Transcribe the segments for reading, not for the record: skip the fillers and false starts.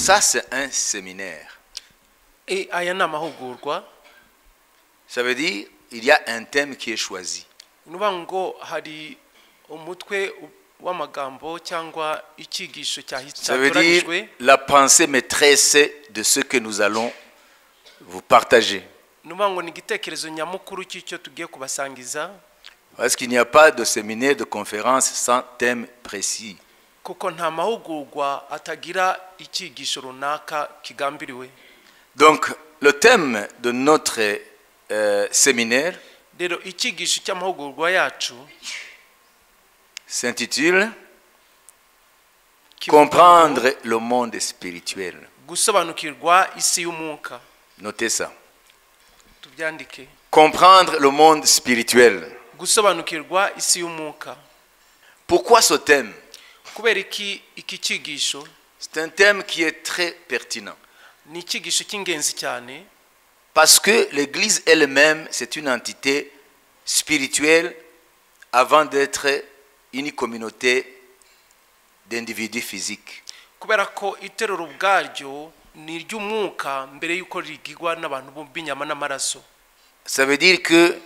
ça c'est un séminaire. aya ni amahugurwa. Ça veut dire il y a un thème qui est choisi. Nuvuga ngo hari umutwe w'amagambo cyangwa icyigisho Ça veut dire la pensée maîtresse de ce que nous allons vous partager. Nuvuga ngo ni igitekerezo nyamukuru cy'icyo tugiye kubasangiza. Parce qu'il n'y a pas de séminaire, de conférence sans thème précis. Kuko nta mahugurwa atagira icyigisho runaka kigambiriwe. Donc le thème de notre séminaire rero icyigisho cy'amahugurwa yacu s'intitule Comprendre le monde spirituel. Gusobanukirwa isi y'umwuka. Notez ça. Tubyandike. Comprendre le monde spirituel. Gusobanukirwa isi y'umwuka. Pourquoi ce thème? Kubera iki cyigisho? C'est un thème qui est très pertinent. Ni icyigisho cy'ingenzi cyane. Parce que l'Église elle-même, c'est une entité spirituelle avant d'être une communauté d'individus physiques. Kubera ko iterero ubwaryo ni ry'umwuka mbere yuko rigigwa n'abantu b'inyama n'amaraso. Ça veut dire que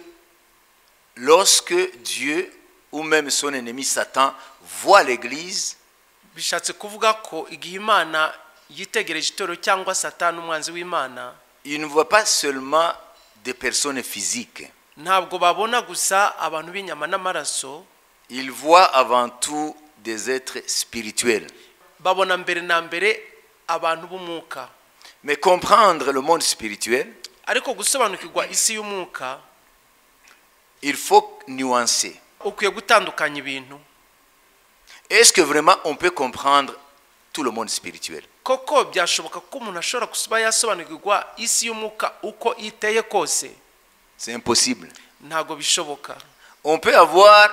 lorsque Dieu ou même son ennemi Satan voit l'Église, bishatse kuvuga ko igihe Imana yitegereje itorero cyangwa Satani umwanzi w'Imana, il ne voit pas seulement des personnes physiques. Ntabwo babona gusa abantu b'inyama n'amaraso. Il voit avant tout des êtres spirituels. Babona mbere na mbere abantu b'umwuka. Mais comprendre le monde spirituel, ariko gusobanukirwa isi y'umwuka, il faut nuancer. Ukwiye gutandukanya ibintu. Est-ce que vraiment on peut comprendre tout le monde spirituel? Koko byashoboka ko umuntu ashobora kuba yasobanukirwa isi y'umwuka uko iteye kose? C'est impossible. Ntago bishoboka. On peut avoir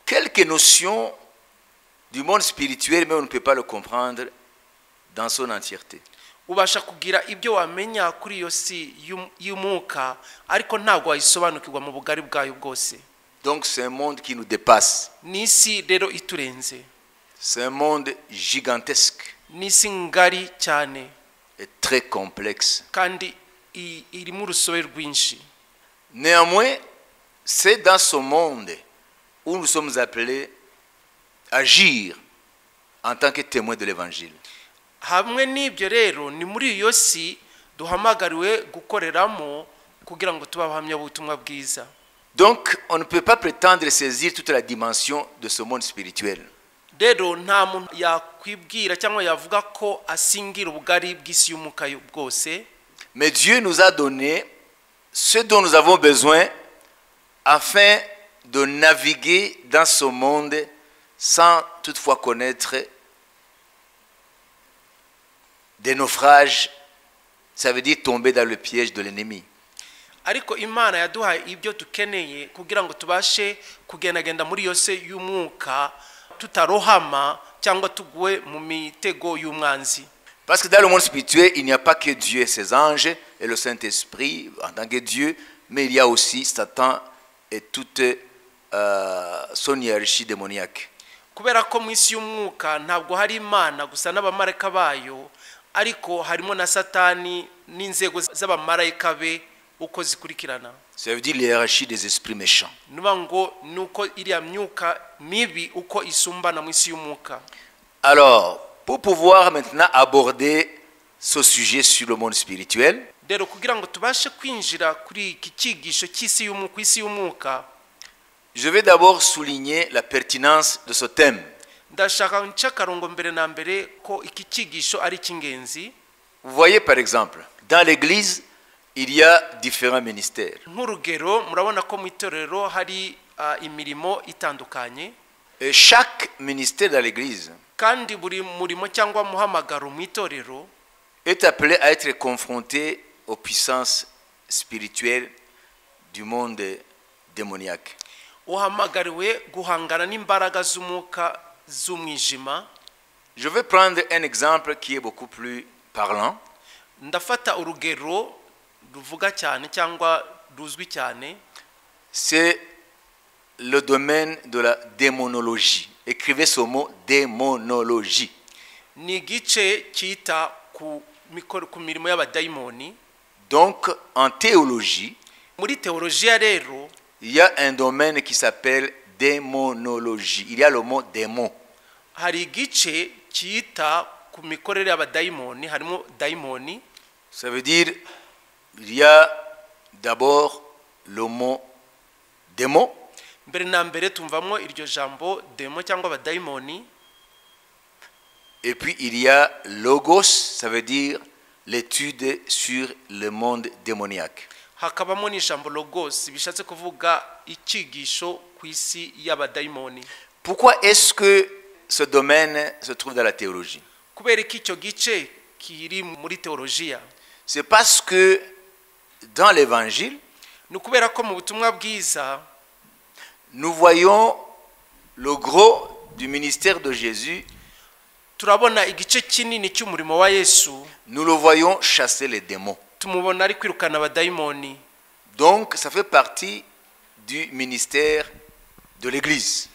quelques notions du monde spirituel, mais on ne peut pas le comprendre dans son entièreté. Ubasha kugira ibyo wamenya kuri iyo si y'umwuka, ariko ntago wayisobanukirwa mu bugari bwayo bwose. Donc c'est un monde qui nous dépasse. Nisi rero iturenze. C'est un monde gigantesque. Nisi ngari cyane. Et très complexe. Kandi iri mu rusobe rwinshi. Néanmoins, c'est dans ce monde où nous sommes appelés à agir en tant que témoins de l'évangile. Hamwe n'ibyo rero ni muri iyo si duhamagariwe gukoreramo kugira ngo tubahamya ubutumwa bwiza. Donc, on ne peut pas prétendre saisir toute la dimension de ce monde spirituel. Rero nta muntu yakwibwira cyangwa yavuga ko asingira ubugari bw'isi y'umwuka bwose. Mais Dieu nous a donné ce dont nous avons besoin afin de naviguer dans ce monde sans toutefois connaître des naufrages. Ça veut dire tomber dans le piège de l'ennemi. Ariko Imana yaduhaye ibyo tukeneye kugira ngo tubashe kugendagenda muri yose y'umwuka tutarohama cyangwa tuguwe mu mitego y'umwanzi. Parce que dans le monde spirituel, il n'y a pas que Dieu et ses anges et le Saint-Esprit en tant que Dieu, mais il y a aussi Satan et toute son hiérarchie démoniaque. Kubera ko mu isi y'umwuka ntabwo hari Imana gusa n'abamarayika bayo, ariko harimo na Satani n'inzego z'abamarayika be uko zikurikirana. Ça veut dire l'hiérarchie des esprits méchants. Nuvuga ngo nuko iriya myuka mibi uko isumbana mu isi y'umwuka. Alors, pour pouvoir maintenant aborder ce sujet sur le monde spirituel, rero kugira ngo tubashe kwinjira kuri iki cyigisho cy'isi y'umwuka, isi y'umwuka, je vais d'abord souligner la pertinence de ce thème. Ndashaka nchakarongo mbere na mbere ko iki cyigisho ari cy'ingenzi. Vous voyez par exemple, dans l'église, il y a différents ministères. Nk'urugero murabona ko mu itorero hari imirimo itandukanye. Et chaque ministère dans l'église Kandi buri murimo cyangwa muhamagaro mu itorero est appelé à être confronté aux puissances spirituelles du monde démoniaque. uhamagariwe guhangana n'imbaraga z'umwuka z'umwijima. Je vais prendre un exemple qui est beaucoup plus parlant. Ndafata urugero ruvuga cyane cyangwa ruzwi cyane. C'est le domaine de la démonologie. Écrivez ce mot, démonologie. Ni igice cyita ku mirimo y'abadayimoni. Donc, en théologie, Muri teolojiya rero il y a un domaine qui s'appelle démonologie. Il y a le mot démon. hari igice cyita ku mikorere y'abadayimoni, harimo dayimoni. Ça veut dire, il y a d'abord le mot démon. Mbere na mbere tumvamo iryo jambo demo cyangwa abadayimoni. Et puis il y a logos, ça veut dire l'étude sur le monde démoniaque. Hakabamo n'ijambo logos bishatse kuvuga icyigisho ku isi y'abadayimoni. Pourquoi est-ce que ce domaine se trouve dans la théologie? Kubera iki icyo gice kiri muri teolojiya? C'est parce que dans l'évangile, Ni ukubera ko mu butumwa bwiza nous voyons le gros du ministère de Jésus. turabona igice kinini cy'umurimo wa Yesu, Nous le voyons chasser les démons. tumubona ari kwirukana abadayimoni. Donc ça fait partie du ministère de l'Église.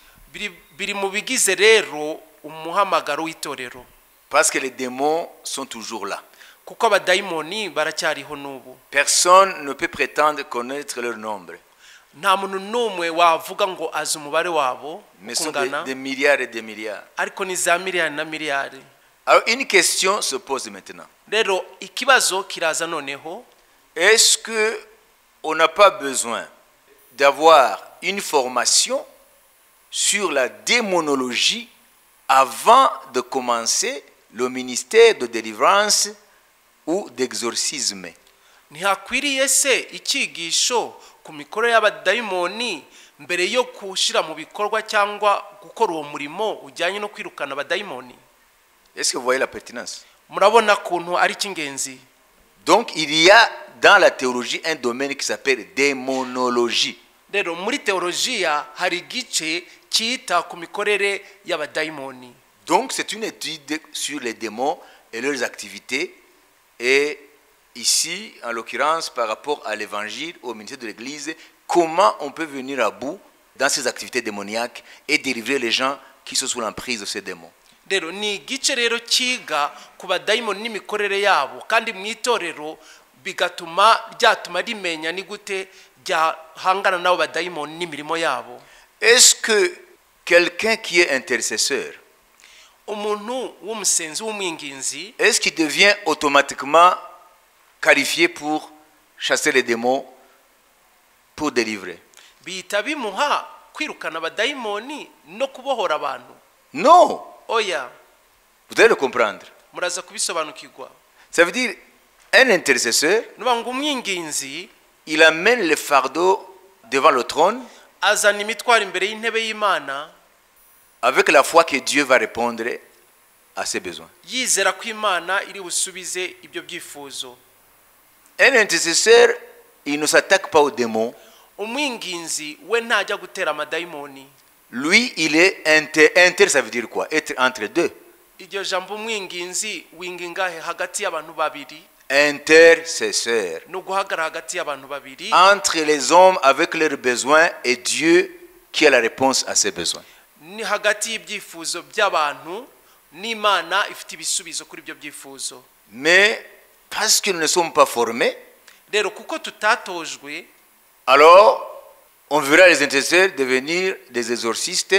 Biri mu bigize rero umuhamagaro w'itorero, Parce que les démons sont toujours là. kuko abadayimoni baracyariho n'ubu. Personne ne peut prétendre connaître leur nombre. Nta muntu n'umwe wavuga ngo azi umubare wabo Mais ce sont ukungana, des milliards et des milliards. ariko ni za miliyari na miliyari. Alors une question se pose maintenant. Rero ikibazo kiraza noneho, Est-ce qu'on n'a pas besoin d'avoir une formation sur la démonologie avant de commencer le ministère de délivrance ou d'exorcisme? ntihakwiriye se icyigisho ku mikorere y'abadayimoni mbere yo gushyira mu bikorwa cyangwa gukora uwo murimo ujyanye no kwirukana abadayimoni? Est-ce que vous voyez la pertinence? Murabona kuntu ari cy'ingenzi. Donc il y a dans la théologie un domaine qui s'appelle démonologie. Rero muri teolojiya hari igice cyita ku mikorere y'abadayimoni. Donc c'est une étude sur les démons et leurs activités. Et ici, en l'occurrence, par rapport à l'évangile, au ministère de l'Église, comment on peut venir à bout dans ces activités démoniaques et délivrer les gens qui sont sous l'emprise de ces démons. Rero ni igice rero cyiga ku badayimoni n'imikorere yabo, kandi mu itorero byatuma rimenya ni gute ryahangana n'abo badayimoni n'imirimo yabo. Est-ce que quelqu'un qui est intercesseur, Umuntu w'umusenzi w'umwinginzi, est-ce qu'il devient automatiquement qualifié pour chasser les démons, pour délivrer? bihita bimuha kwirukana abadayimoni no kubohora abantu? Non, Oya, vous devez le comprendre. muraza kubisobanukirwa. Ça veut dire, un intercesseur, Nuba ngo umwinginzi il amène le fardeau devant le trône azana imitwaro imbere y'intebe y'Imana, avec la foi que Dieu va répondre à ses besoins. yizera ko Imana iri busubize ibyo byifuzo. Un intercesseur, il ne s'attaque pas aux démons. Umwinginzi we ntajya gutera amadayimoni. Lui, il est inter, ça veut dire quoi? Être entre deux. Iryo jambo umwinginzi wingingahe hagati y'abantu babiri, Intercesseur. no guhagarara hagati y'abantu babiri, Entre les hommes avec leurs besoins et Dieu qui a la réponse à ses besoins. ni hagati y'ibyifuzo by'abantu n'Imana ifite ibisubizo kuri ibyo byifuzo. Mais parce que nous ne sommes pas formés, Rero kuko tutatojwe, alors on verra les intercesseurs devenir des exorcistes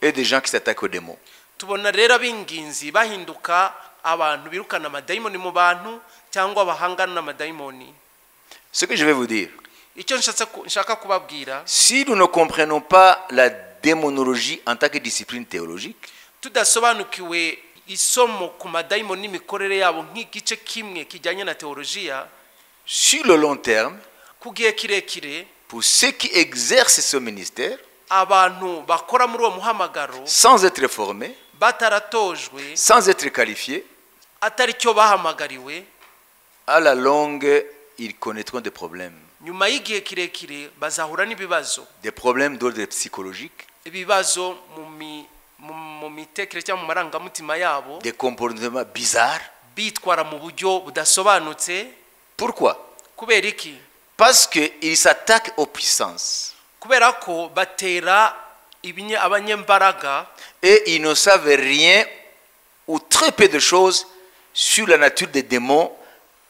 et des gens qui s'attaquent aux démons. tubona rero ab'inginzi bahinduka abantu birukana amadayimoni mu bantu cyangwa bahangana n'amadayimoni. Ce que je vais vous dire, Icyo nshaka kubabwira, si nous ne comprenons pas la démonologie en tant que discipline théologique, tudasobanukiwe isomo ku madayimoni n'imikorere yabo nk'igice kimwe kijyanye na teolojiya, sur le long terme, ku gihe kirekire pour ceux qui exercent ce ministère, abantu bakora muri uwo muhamagaro sans être formés, bataratojwe, sans être qualifiés, atari cyo bahamagariwe, à la longue, ils connaîtront des problèmes. nyuma y'igihe kirekire bazahura n'ibibazo, Des problèmes d'ordre psychologique, ibibazo mu mitekerereze cyangwa mu marangamutima yabo, des comportements bizarres. bitwara mu buryo budasobanutse. Pourquoi? Kubera iki? Parce qu'ils s'attaquent aux puissances. Kubera ko batera abanyembaraga, Et ils ne savent rien ou très peu de choses sur la nature des démons,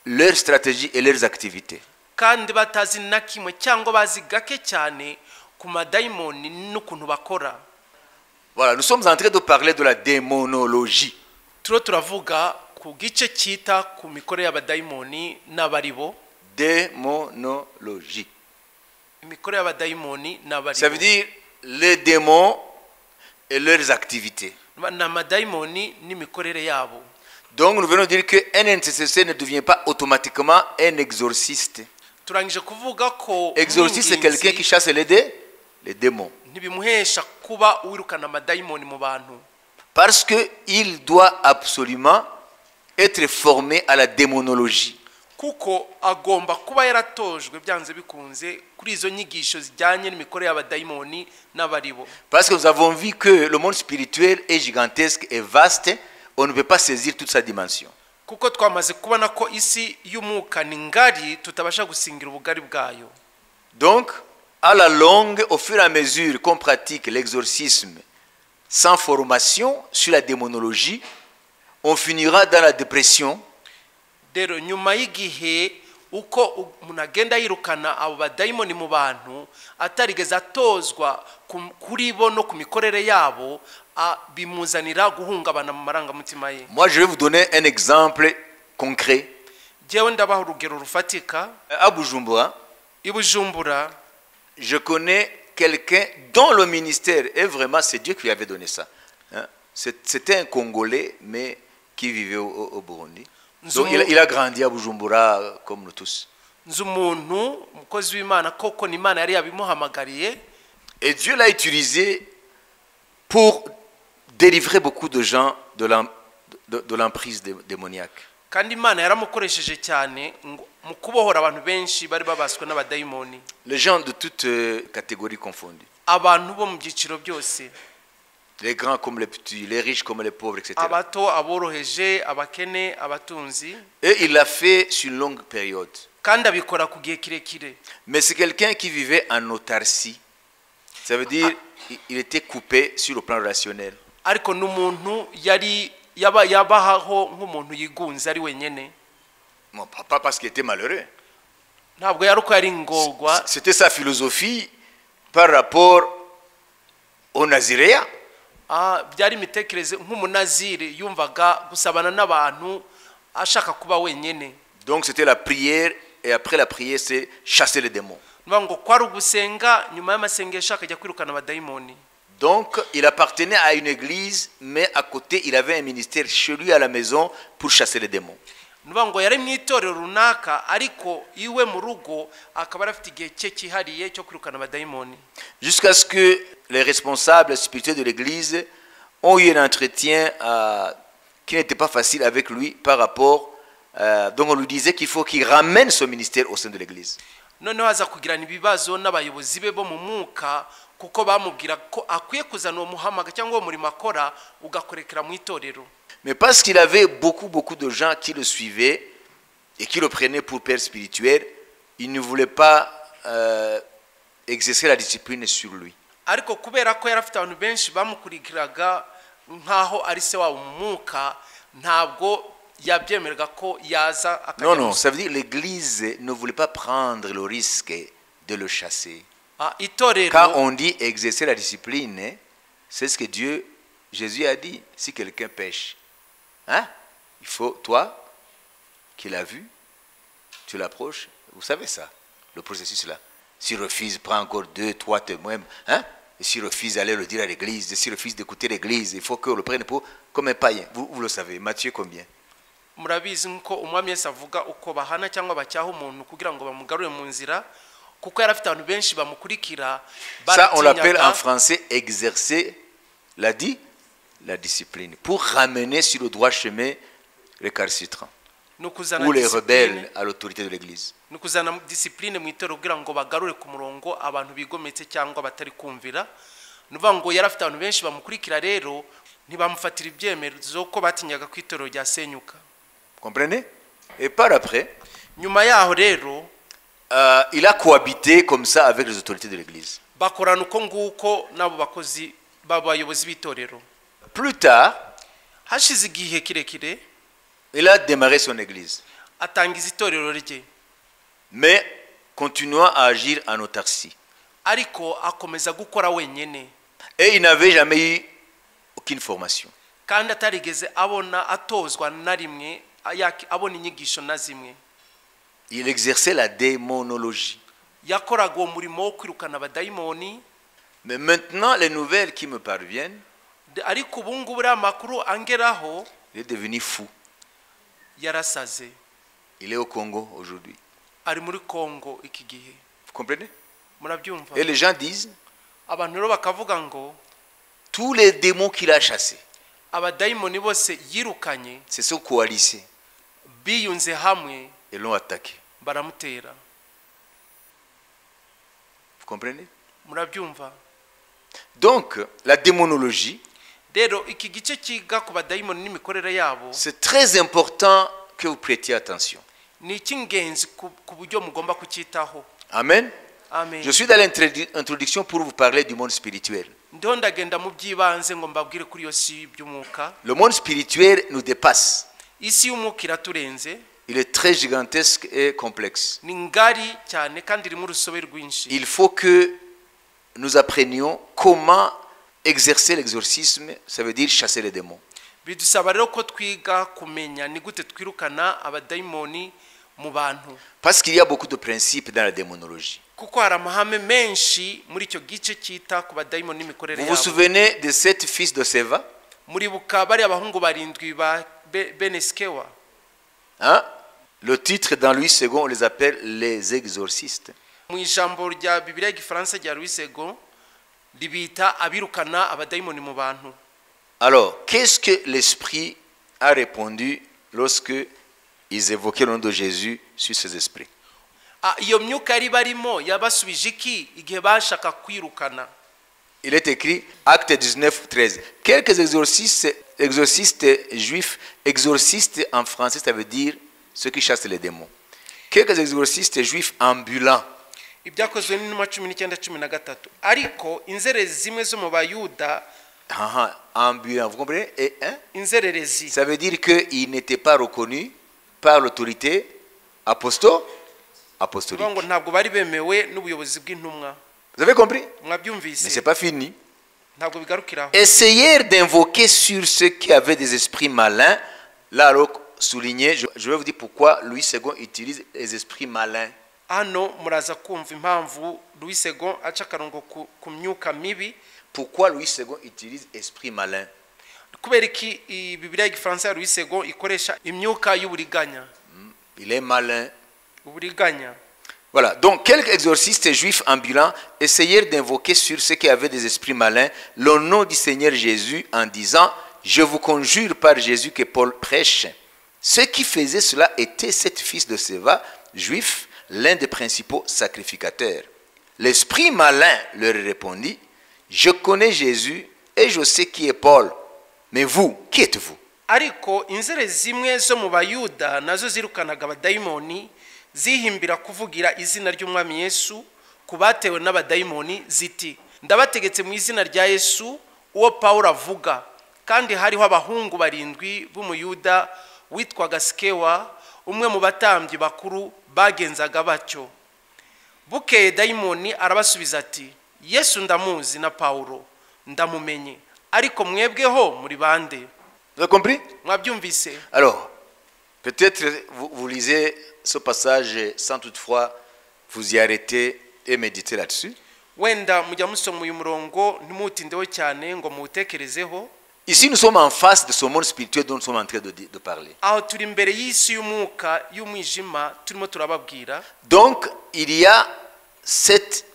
leur stratégie et leurs activités. kandi batazi na kimwe cyangwa bazi gake cyane ku madayimoni n'ukuntu bakora. Voilà, nous sommes en train de parler de la démonologie. Turavuga ku gice cyita ku mikorere y'abadayimoni n'abaribo. Démonologie. Imikorere y'abadayimoni n'abaribo. Ça veut dire les démons et leurs activités. N'amadayimoni n'imikorere yabo. Donc nous venons de dire qu'un intercesseur ne devient pas automatiquement un exorciste. Turangije kuvuga ko Exorciste, c'est quelqu'un qui chasse les démons. Ntibimuhesha kuba wirukana amadayimoni mu bantu. Parce qu'il doit absolument être formé à la démonologie. Kuko agomba kuba yaratojwe byanze bikunze kuri izo nyigisho zijyanye n'imikorere y'abadayimoni n'abaribo. Parce que nous avons vu que le monde spirituel est gigantesque et vaste, on ne peut pas saisir toute sa dimension. Kuko twamaze kubona ko isi y'umwuka ni ngari tutabasha gusingira ubugari bwayo. Donc, à la longue, au fur et à mesure qu'on pratique l'exorcisme sans formation sur la démonologie, on finira dans la dépression. Dero nyuma y'igihe uko umuntu agenda yirukana abo badayimoni mu bantu atarigeze atozwa kuri bo no ku mikorere yabo, bimuzanira guhungabana mu marangamutima ye. Moi, je vais vous donner un exemple concret. Jewe ndabaha urugero rufatika. À Bujumbura, I Bujumbura, je connais quelqu'un dont le ministère est vraiment, c'est Dieu qui lui avait donné ça. Hein? C'était un Congolais, mais qui vivait au Burundi. Donc il a grandi à Bujumbura comme nous tous. Nzi umuntu umukozi w'Imana koko ni Imana yari yabimuhamagariye. Et Dieu l'a utilisé pour délivrer beaucoup de gens de l'emprise démoniaque. Kandi Imana yaramukoresheje cyane mu kubohora abantu benshi bari babaswe n'abadayimoni. Les gens de toutes catégories confondues. Abantu bo mu byiciro byose. Les grands comme les petits, les riches comme les pauvres, etc. Abato, aboroheje, abakene, abatunzi. Et il l'a fait sur une longue période. Kandi abikora ku gihe kirekire. Mais c'est quelqu'un qui vivait en autarcie. Ça veut dire il était coupé sur le plan relationnel. Ariko n'umuntu yari yabaho nk'umuntu yigunze ari wenyene. Non, pas parce qu'il était malheureux. Ntabwo yari uko yari ngorwa. C'était sa philosophie par rapport au naziréa. Byari imitekerereze nk'umunaziri yumvaga gusabana n'abantu ashaka kuba wenyene. Donc c'était la prière et après la prière c'est chasser les démons. Ngo kwari ugusenga nyuma y'amasengesho akajya kwirukana abadayimoni. Donc il appartenait à une église mais à côté il avait un ministère chez lui à la maison pour chasser les démons. Ngo yari mu itorero runaka ariko iwe mu rugo akaba afite igihe cye cyihariye cyo kwirukana abadayimoni. Jusqu'à ce que les responsables spirituels de l'église ont eu un entretien qui n'était pas facile avec lui par rapport donc on lui disait qu'il faut qu'il ramène son ministère au sein de l'église. Noneho aza kugirana ibibazo n'abayobozi be bo mu mwuka kuko bamubwira ko akwiye kuzana uwo muhamaga cyangwa uwo murimo akora ugakorekera mu itorero. Mais parce qu'il avait beaucoup de gens qui le suivaient et qui le prenaient pour père spirituel, il ne voulait pas exercer la discipline sur lui. Ariko kubera ko yarafite abantu benshi bamukurikiraga nkaho ari se wa umwuka ntabwo yabyemeraga ko yaza akajya. Non, ça veut dire l'église ne voulait pas prendre le risque de le chasser. Quand on dit exercer la discipline, c'est ce que Jésus a dit. Si quelqu'un pêche, hein, il faut, toi, qui l'as vu, tu l'approches. Vous savez ça, le processus là. S'il refuse, prends encore 2, 3 témoins. Hein? Et s'il refuse d'aller le dire à l'église, s'il refuse d'écouter l'église, il faut qu'on le prenne comme un païen. Vous le savez. Matthieu combien? Murabizi nko umwami Yesu avuga uko bahana cyangwa bacyaha umuntu kugira ngo bamugarure mu nzira kuko yarafite abantu benshi bamukurikira. Ça on l'appelle en français exercer la discipline pour ramener sur le droit chemin les récalcitrants ou les rebelles à l'autorité de l'église. Nukuzana discipline mu itorero kugira ngo bagarure ku murongo abantu bigometse cyangwa batari kumvira. Nuvuga ngo yarafite abantu benshi bamukurikira rero ntibamufatira ibyemezo ko batinyaga ku itorero rya senyuka. Comprenez? Et par après, nyuma yaho rero il a cohabité comme ça avec les autorités de l'église. Bakorana uko nguko nabo bakozi babayobozi b'itorero. Plus tard, hashize igihe kirekire, Il a démarré son église, atangiza itorero rye, mais continuant à agir en autarcie. ariko akomeza gukora wenyine, Et il n'avait jamais eu aucune formation. kandi atarigeze atozwa na rimwe, abona inyigisho na zimwe. Il exerçait la démonologie. Yakoraga uwo murimo wo kwirukana abadayimoni. Mais maintenant, les nouvelles qui me parviennent, ariko ubu ngubu uriya makuru angeraho, il est devenu fou. yarasaze. Il est au Congo aujourd'hui. Ari muri Congo iki gihe. Vous comprenez? Murabyumva? Et les gens disent, Abantu rero bakavuga ngo tous les démons qu'il a chassés, abadayimoni bose yirukanye se sont coalisés biyunze hamwe et l'ont attaqué. baramutera. Vous comprenez? Murabyumva? Donc, la démonologie, Rero iki gice kiga ku badayimoni n'imikorere yabo c'est très important que vous prêtiez attention. ni icy'ingenzi ku buryo mugomba kucyitaho. Amen. Amen. Je suis dans l'introduction pour vous parler du monde spirituel. Ndiho ndagenda mu by'ibanze ngo mbabwire kuri iyo si by'umwuka. Le monde spirituel nous dépasse. Isi y'umwuka iraturenze. Il est très gigantesque et complexe. Ni ngari cyane kandi irimo urusobe rwinshi. Il faut que nous apprenions comment exercer l'exorcisme, ça veut dire chasser les démons. Bidusaba rero ko twiga kumenya ni gute twirukana abadayimoni mu bantu. Parce qu'il y a beaucoup de principes dans la démonologie. Kuko hari amahame menshi muri icyo gice cyita ku badayimoni n'imikorere Vous vous yabo. souvenez de 7 fils de Séva? Muribuka bari abahungu barindwi ba Beneskewa. Hein? Le titre dans Louis II, on les appelle les exorcistes. Mu ijambo rya Bibiliya y'Igifaransa rya Louis II libita abirukana abadayimoni mu bantu. Alors, qu'est-ce que l'Esprit a répondu lorsque ils évoquaient le nom de Jésus sur ces esprits? Iyo myuka yari barimo yabasubije iki igihe bashaka kwirukana? Il est écrit, Acte 19, 13. Quelques exorcistes juifs, exorcistes en français, ça veut dire ceux qui chassent les démons. Quelques exorcistes juifs ambulants. Ibyakozwe n'intumwa 19:13. Ariko inzererezi zimwe zo mu Bayuda, Ambulants, vous comprenez? Et, hein? inzererezi, Ça veut dire qu'ils n'étaient pas reconnus par l'autorité apostolique. ngo ntabwo bari bemewe n'ubuyobozi bw'intumwa. Vous avez compris? Mais Mwabyumvise? ce n'est pas fini. Ntabwo bigarukiraho. Essayèrent d'invoquer sur ceux qui avaient des esprits malins. Là, alors, souligner, je vais vous dire pourquoi Louis II utilise les esprits malins. Hano muraza kumva impamvu Louis II aca akarongo ku myuka mibi. Pourquoi Louis II utilise esprit malin? Kubera iki Bibiliya y'Igifaransa ya Louis II ikoresha imyuka y'uburiganya? Il est malin. Uburiganya. Voilà, donc quelques exorcistes juifs ambulants essayèrent d'invoquer sur ceux qui avaient des esprits malins le nom du Seigneur Jésus en disant « Je vous conjure par Jésus que Paul prêche ». Ceux qui faisaient cela étaient 7 fils de Séva, juifs, l'un des principaux sacrificateurs. L'esprit malin leur répondit « Je connais Jésus et je sais qui est Paul, mais vous, qui êtes-vous » Ariko inzererezi zimwe zo mu Bayuda nazo zirukanaga abadayimoni zihimbira kuvugira izina ry'umwami Yesu kubatewe n'abadayimoni ziti ndabategetse mu izina rya Yesu uwo Paulo avuga. Kandi hariho abahungu barindwi b'Umuyuda witwaga Skewa, umwe mu batambyi bakuru bagenzaga batyo. Bukeye dayimoni arabasubiza ati Yesu ndamuzi na Paulo ndamumenye, ariko mwebweho muri bande? Vous avez compris? Mwabyumvise? Alors, peut-être vous lisez ce passage sans toutefois vous y arrêter et méditer là-dessus. Wenda mujya musoma uyu murongo ntimutindeho cyane ngo mutekerezeho. Ici, nous sommes en face de ce monde spirituel dont nous sommes en train de parler. Aho turi imbere y'isi y'umwuka y'umwijima turimo turababwira. Donc, il y a 7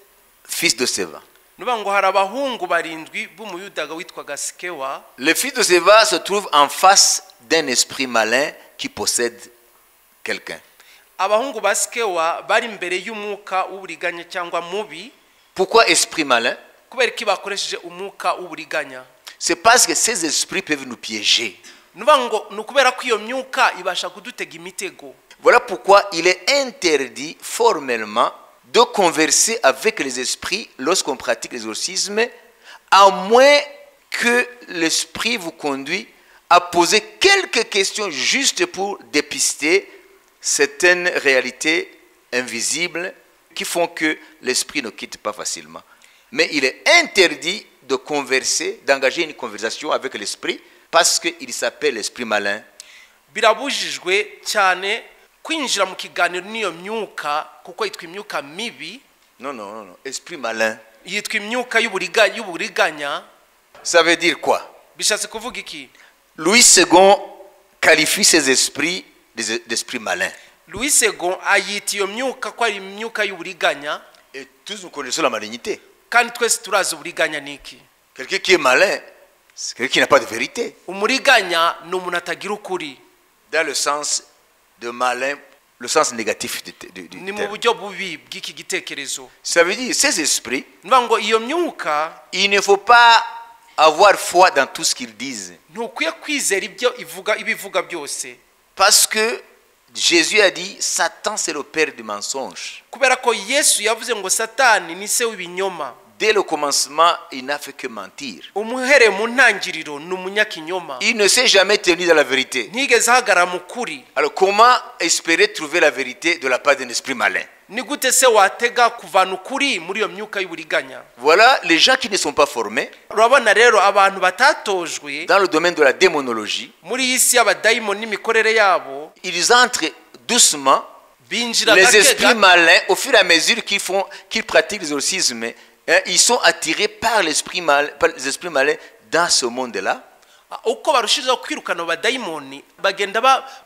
fils de Séva. Nuba ngo hari abahungu barindwi b'Umuyuda witwaga Skewa. Les fils de Séva se trouvent en face d'un esprit malin qui possède quelqu'un. Abahungu ba Skewa bari imbere y'umwuka w'uburiganya cyangwa mubi. Pourquoi esprit malin? Kubera ki bakoresheje umwuka w'uburiganya? C'est parce que ces esprits peuvent nous piéger. Nuba ngo nukubera ko iyo myuka ibasha kudutega imitego. Voilà pourquoi il est interdit formellement de converser avec les esprits lorsqu'on pratique l'exorcisme, à moins que l'esprit vous conduit à poser quelques questions juste pour dépister certaines réalités invisibles qui font que l'esprit ne quitte pas facilement. Mais il est interdit de converser, d'engager une conversation avec l'esprit parce qu'il s'appelle l'esprit malin. birabujijwe cyane kwinjira mu kiganiro n'iyo myuka kuko yitwa imyuka mibi. Non, esprit malin. Yitwa imyuka y'uburiganya. Ça veut dire quoi? Bishatse kuvuga iki? Louis II qualifie ces esprits d'esprits malins. Louis II ayita iyo myuka ko ari imyuka y'uburiganya. Et tous nous connaissons la malignité. Kandi twese turazi uburiganya niki. Quelqu'un qui est malin, c'est quelqu'un qui n'a pas de vérité. Umuriganya ni umuntu atagira ukuri. Dans le sens de malin, le sens négatif du Ni mu terme. buryo bubi bw'iki gitekerezo. Ça veut dire, ces esprits, Niba ngo iyo myuka il ne faut pas avoir foi dans tout ce qu'ils disent. ntukwiye kwizera ibyo ibivuga byose. Parce que Jésus a dit, Satan c'est le père du mensonge. Kubera ko Yesu yavuze ngo Satani ni se w'ibinyoma. Dès le commencement, il n'a fait que mentir. Umuhere mu ntangiriro ni umunyakinyoma. Il ne s'est jamais tenu dans la vérité. Ntigeze ahagarara mu kuri. Alors comment espérer trouver la vérité de la part d'un esprit malin? Ni gute se watega kuvana ukuri muri iyo myuka y'uburiganya? Voilà les gens qui ne sont pas formés Urabona rero abantu batatojwe dans le domaine de la démonologie. muri iyi si y'abadayimoni n'imikorere yabo, Ils entrent doucement. binjira Les gake esprits gake. malins, au fur et à mesure qu'ils pratiquent l'exorcisme, ils sont attirés par les esprits malins dans ce monde-là. Uko barushijeho kwirukana abadayimoni bagenda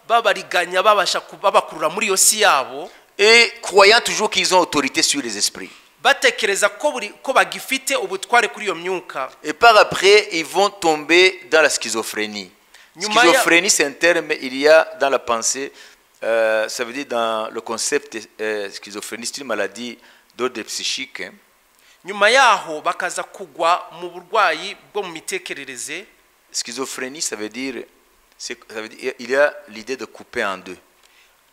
babariganya babakurura muri iyo si yabo, Et croyant toujours qu'ils ont autorité sur les esprits. batekereza ko bagifite ubutware kuri iyo myuka. Et par après, ils vont tomber dans la schizophrénie. Schizophrénie, c'est un terme, il y a dans la pensée, ça veut dire dans le concept schizophrénie, c'est une maladie d'ordre psychique. Hein. Nyuma yaho bakaza kugwa mu burwayi bwo mu mitekerereze. Schizophrénie, ça veut dire il y a l'idée de couper en deux.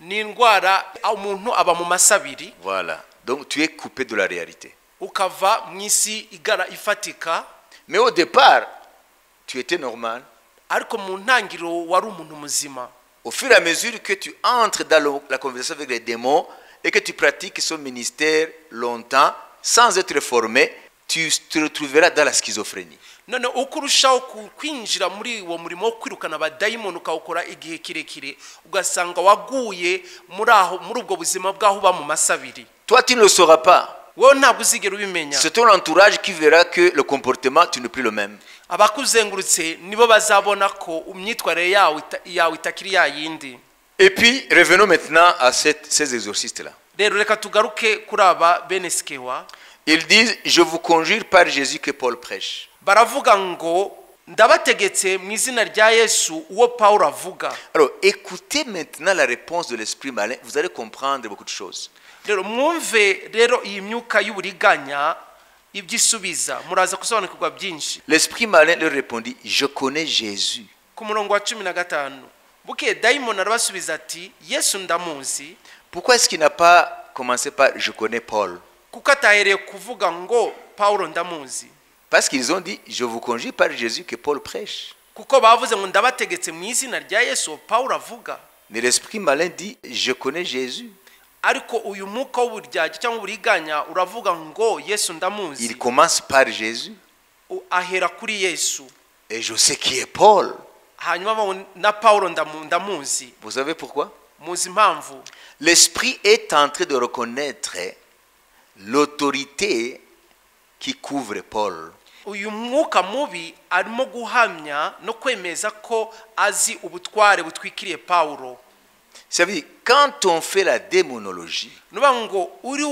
Ni indwara umuntu aba mu masabiri. Voilà. Donc tu es coupé de la réalité. Ukava mu isi igara ifatika. Mais au départ, tu étais normal. Ariko mu ntangiriro wari umuntu muzima. Au fur et à mesure que tu entres dans la conversation avec les démons et que tu pratiques son ministère longtemps, sans être formé, tu te retrouveras dans la schizophrénie. None uko urushaho kwinjira muri uwo murimo wo kwirukana abadayimoni ukawukora igihe kirekire, ugasanga waguye muri ubwo buzima bwaho uba mu masabiri. Toi, tu ne le sauras pas. Wowe ntabwo uzigera ubimenya. C'est ton entourage qui verra que le comportement, tu n'es plus le même. Abakuzengurutse nibo bazabona ko imyitwarire yawe itakiri ya yindi. Et puis, revenons maintenant à ces exorcistes-là. Rero reka tugaruke kuri aba bene Skewa. Ils disent, je vous conjure par Jésus que Paul prêche. Baravuga ngo ndabategetse mu izina rya Yesu uwo Paulo avuga. Alors, écoutez maintenant la réponse de l'esprit malin, vous allez comprendre beaucoup de choses. Rero mwumve rero iyi myuka y'uburiganya ibyisubiza, muraza kusobanukirwa byinshi. L'esprit malin leur répondit, je connais Jésus. Ku murongo wa 15 buke daimon arabasubiza ati Yesu ndamuzi. Pourquoi est-ce qu'il n'a pas commencé par je connais Paul? Kuko atahereye kuvuga ngo Paulo ndamuzi. Parce qu'ils ont dit, je vous conjure par Jésus que Paul prêche. Kuko bavuze ngo ndabategetse mu izina rya Yesu Paulo avuga. Mais l'esprit malin dit, je connais Jésus. Ariko uyu mwuka w'uburyarya cyangwa uburiganya uravuga ngo Yesu ndamuzi. Il commence par Jésus. Ahera kuri Yesu. Et je sais qui est Paul. Hanyuma na Paulo ndamuzi. Vous savez pourquoi? Muzi impamvu. L'esprit est en train de reconnaître l'autorité qui couvre Paul. Uyu mwuka mubi arimo guhamya no kwemeza ko azi ubutware butwikiriye Paulo. Ça veut dire, quand on fait la démonologie, Nuba ngo uri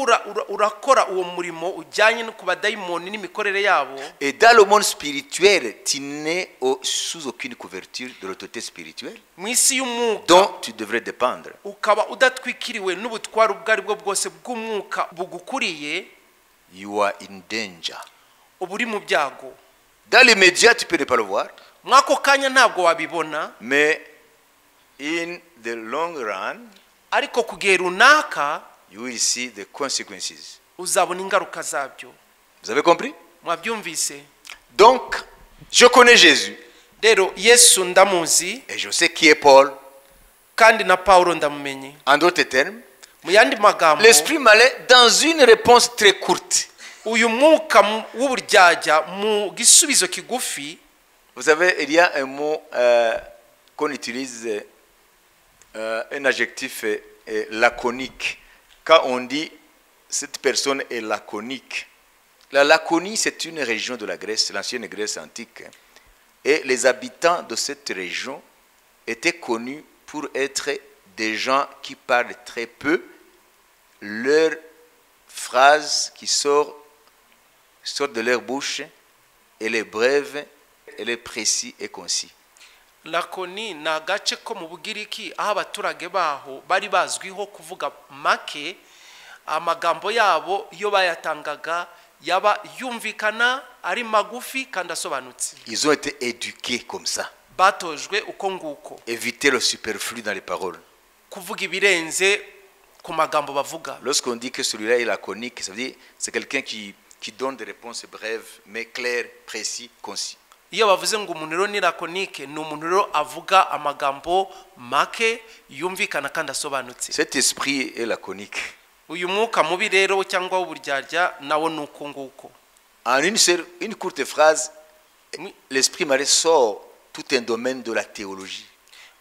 urakora uwo murimo ujyanye no kubadayimoni n'imikorere yabo. et dans le monde spirituel, tu n'es sous aucune couverture de l'autorité spirituelle Mwisi y'umwuka dont tu devrais dépendre. ukaba udatwikiriwe n'ubutware ubwo ari bwo bwose bw'umwuka bugukuriye, You are in danger. uburi mu byago. Dans les médias, tu peux ne pas le voir, Mwako kanya ntabwo wabibona, mais in the long run, ariko kugihe runaka you will see the consequences. uzabona ingaruka zabyo. Vous avez compris? Mwabyumvise? Donc, je connais Jésus. rero Yesu ndamuzi et je sais qui est Paul. kandi na Paulo ndamumenye. En d'autres termes, Mu yandi magambo, l'esprit malin, dans une réponse très courte, uyu mwuka w'uburyarya mu gisubizo kigufi, vous savez, il y a un mot qu'on utilise, un adjectif laconique. Quand on dit cette personne est laconique, la Laconie, c'est une région de la Grèce, l'ancienne Grèce antique. Et les habitants de cette région étaient connus pour être des gens qui parlent très peu. Leurs phrases qui sortent de leur bouche, elle est brève, elle est précise et concis. Lakoni ni agace ko mu Bugiriki aho abaturage baho bari bazwiho kuvuga make, amagambo yabo iyo bayatangaga yaba yumvikana ari magufi kandi asobanutse. Ils ont été éduqués comme ça. Batojwe uko nguko. Éviter le superflu dans les paroles. Kuvuga ibirenze ku magambo bavuga. Lorsqu'on dit que celui-là est laconique, ça veut dire c'est quelqu'un qui donne des réponses brèves, mais claires, précises, concis. Iyo bavuze ngo umuntu rero ni lakonike, ni umuntu rero avuga amagambo make yumvikana kandi asobanutse. Cet esprit est laconique. Uyu mwuka mubi rero cyangwa w'uburyarya nawo ni uko nguko. En une courte phrase, l'esprit malin sort tout un domaine de la théologie.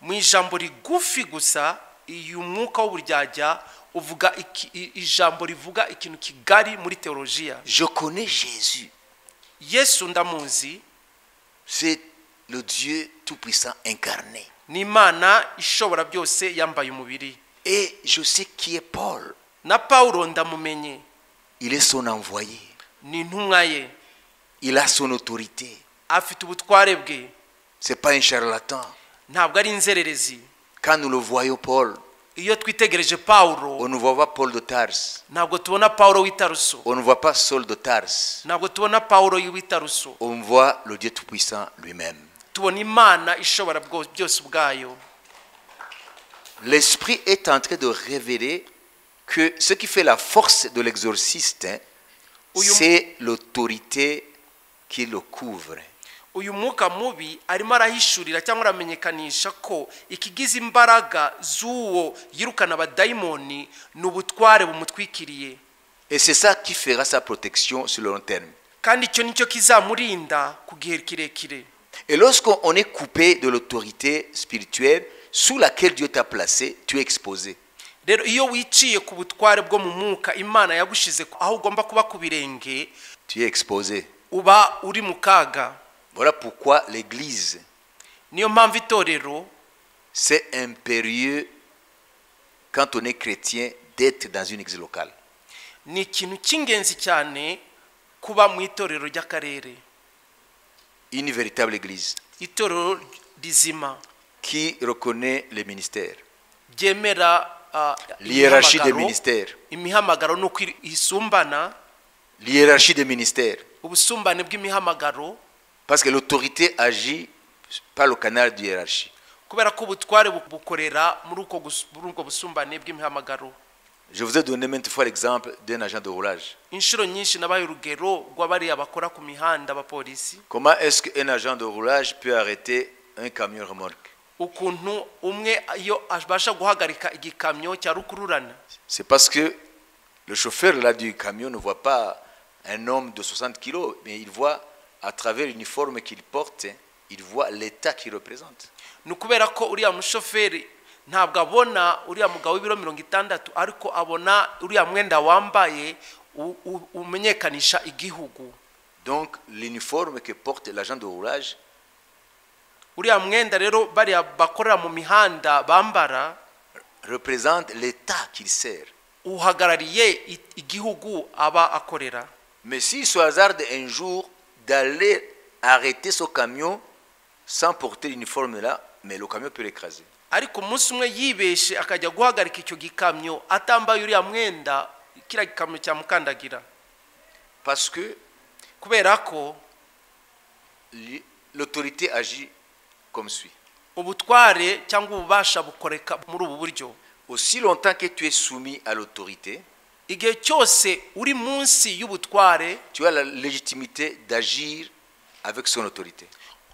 Mu ijambo rigufi gusa, uyu mwuka w'uburyarya uvuga ijambo rivuga ikintu kigari muri teologiya. Je connais Jésus. Yesu ndamuzi. C'est le Dieu tout-puissant incarné. Ni Imana ishobora byose yambaye umubiri. Et je sais qui est Paul. Na Paulo ndamumenye. Il est son envoyé. Ni intumwa ye. Il a son autorité. Afite ubutware bwe. C'est pas un charlatan. Ntabwo ari inzererezi. Quand nous le voyons Paul, iyo twitegereje Paulo, on ne voit pas Paul de Tarse. ntabwo tubona Paulo w'Itaruso. On ne voit pas Saul de Tarse. Ntabwo tubona Paulo w'Itaruso. On voit le Dieu tout-puissant lui-même. Tubona Imana ishobora byose ubwayo. L'esprit est en train de révéler que ce qui fait la force de l'exorciste, c'est l'autorité qui le couvre. Uyu mwuka mubi arimo arahishurira cyangwa aramenyekanisha ko ikigize imbaraga z'uwo yirukana abadayimoni n'ubutware bumutwikiriye. Et c'est ça qui fera sa protection sur le long terme. Kandi icyo nicyo kizamurinda ku gihe kirekire. Et lorsqu'on est coupé de l'autorité spirituelle sous laquelle Dieu t'a placé, tu es exposé. Rero iyo wiciye ku butware bwo mu mwuka Imana yagushize aho ugomba kuba ku birenge, Tu es exposé. uba uri mu kaga. Voilà pourquoi l'Église, Niyo mpamvu itorero, c'est impérieux quand on est chrétien d'être dans une église locale. ni ikintu cy'ingenzi cyane kuba mu itorero ry'akarere. Une véritable église Itorero rizima qui reconnaît les ministères, ryemera l'hiérarchie des ministères, imihamagaro nuko isumbana, l'hiérarchie des ministères. ubusumbane bw'imihamagaro, Parce que l'autorité agit par le canal de hiérarchie. kubera ko ubutware bukorera muri ubwo busumbane bw'imihamagaro. Je vous ai donné maintes fois l'exemple d'un agent de roulage. Inshuro nyinshi nabaye urugero rw'abariya bakora ku mihanda abapolisi. Comment est-ce qu'un agent de roulage peut arrêter un camion remorque? Ukuntu umwe iyo abasha guhagarika igikamyo cya rukururana. C'est parce que le chauffeur là du camion ne voit pas un homme de 60 kilos, mais il voit à travers l'uniforme qu'il porte, il voit l'état qu'il représente. Ni ukubera ko uriya mushoferi ntabwo abona uriya mugabo w'ibiro 60, ariko abona uriya mwenda wambaye umenyekanisha igihugu. Donc l'uniforme que porte l'agent de roulage Uriya mwenda rero bariya bakorera mu mihanda bambara représente l'état qu'il sert. uhagarariye igihugu aba akorera. Mais s'il se hasarde un jour d'aller arrêter ce camion sans porter l'uniforme là, mais le camion peut l'écraser. Ariko umunsi umwe yibeshe akajya guhagarika icyo gikamyo atambaye uriya mwenda, kira gikamyo cyamukandagira. Parce que Kubera ko l'autorité agit comme suit. ubutware cyangwa ububasha bukoreka muri ubu buryo. Aussi longtemps que tu es soumis à l'autorité, Igihe cyose uri munsi y'ubutware, tu as la légitimité d'agir avec son autorité.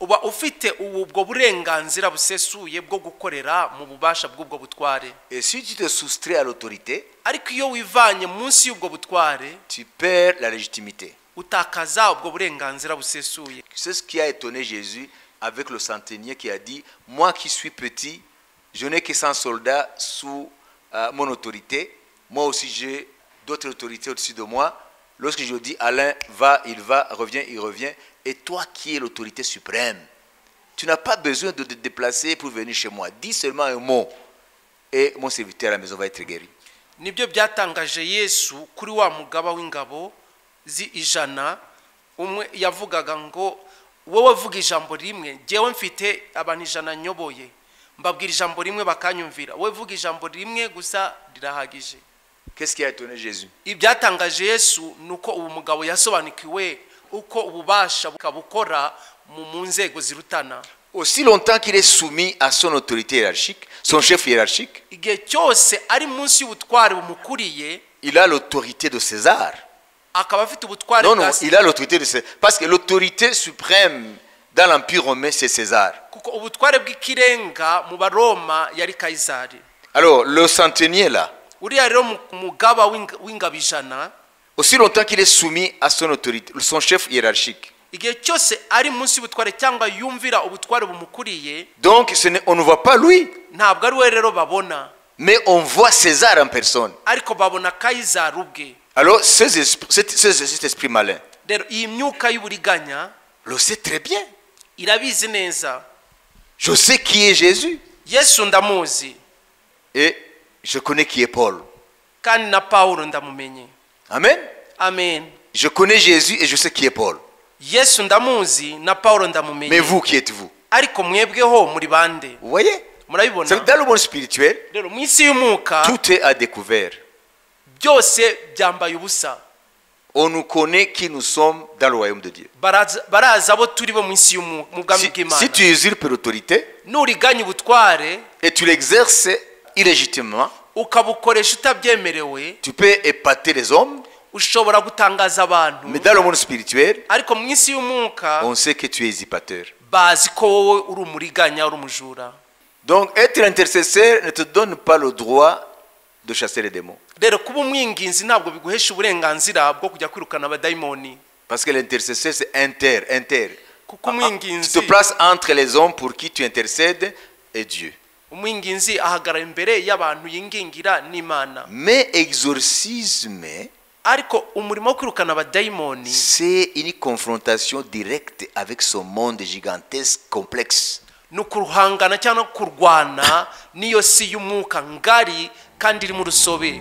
uba ufite ubwo burenganzira busesuye bwo gukorera mu bubasha bw'ubwo butware. Et si tu te soustrais à l'autorité, ariko iyo wivanye munsi y'ubwo butware, tu perds la légitimité. utakaza ubwo burenganzira busesuye. C'est ce qui a étonné Jésus avec le centenier qui a dit, moi qui suis petit, je n'ai que 100 soldats sous mon autorité, moi aussi j'ai d'autres autorités au-dessus de moi. Lorsque je dis Alain va, revient, il revient. Et toi qui es l'autorité suprême, tu n'as pas besoin de te déplacer pour venir chez moi. Dis seulement un mot et mon serviteur à la maison va être guéri. Nibyo byatangaje Yesu kuri wa mugaba w'ingabo ijana umwe yavugaga ngo wowe vuga ijambo rimwe, jewe mfite abantu ijana nyoboye, mbabwira ijambo rimwe bakanyumvira, wowe vuga ijambo rimwe gusa rirahagije. Qu'est-ce qui a étonné Jésus? Ibyatangaje Yesu nuko ubu mugabo yasobanukiwe uko ububasha bukabukora mu nzego zirutana. Aussi longtemps qu'il est soumis à son autorité hiérarchique, son chef hiérarchique, igihe cyose ari munsi y'ubutware bumukuriye, il a l'autorité de César. akaba afite ubutware Non, non, il a l'autorité de César. Parce que l'autorité suprême dans l'Empire romain, c'est César. kuko ubutware bw'ikirenga mu Baroma yari Kaisari. Alors, le centenier là, uriya rero mugaba w'ingabo ijana, aussi longtemps qu'il est soumis à son autorité, son chef hiérarchique. igihe cyose ari munsi y'ubutware cyangwa yumvira ubutware bumukuriye, Donc, on ne voit pas lui, ntabwo ari we rero babona, mais on voit César en personne. ariko babona Kaisari ubwe. Alors, cet esprit malin rero iyi myuka y'uburiganya le sait très bien. irabizi neza. Je sais qui est Jésus Yesu ndamuzi, et je connais qui est Paul. kandi na Pawulo ndamumenye. Amen. Amen. Je connais Jésus et je sais qui est Paul. Yesu ndamuzi na Pawulo Mais ndamumenye. vous, qui êtes-vous? ariko mwebweho muri bande? Vous voyez? C'est Murabibona? que dans le monde spirituel, Rero mu isi y'umwuka tout est à découvert. byose byambaye ubusa. On nous connaît qui nous sommes dans le royaume de Dieu. Baraza abo turi bo mu isi mu bwami bw'Imana. Si tu usurpes l'autorité Nuriganya ubutware et tu l'exerces illégitimement, ukabukoresha utabyemerewe, tu peux épater les hommes, ushobora gutangaza abantu. mais dans le monde spirituel, ariko mu isi y'umwuka on sait que tu es usurpateur. bazi ko wowe uri umuriganya, uri umujura. Donc être intercesseur ne te donne pas le droit de chasser les démons. Rero kuba umwinginzi ntabwo biguhesha uburenganzira bwo kujya kwirukana abadayimoni. Parce que l'intercesseur c'est inter. Kuko Tu umwinginzi te places entre les hommes pour qui tu intercèdes et Dieu. umwinginzi ahagarara imbere y'abantu yingingira n'Imana. Mais exorcisme, ariko umurimo wo kwirukana abadayimoni c'est une confrontation directe avec ce monde gigantesque, complexe. nukuruhangana cyangwa kurwana niyo si y'umwuka ngari kandi iri mu rusobe.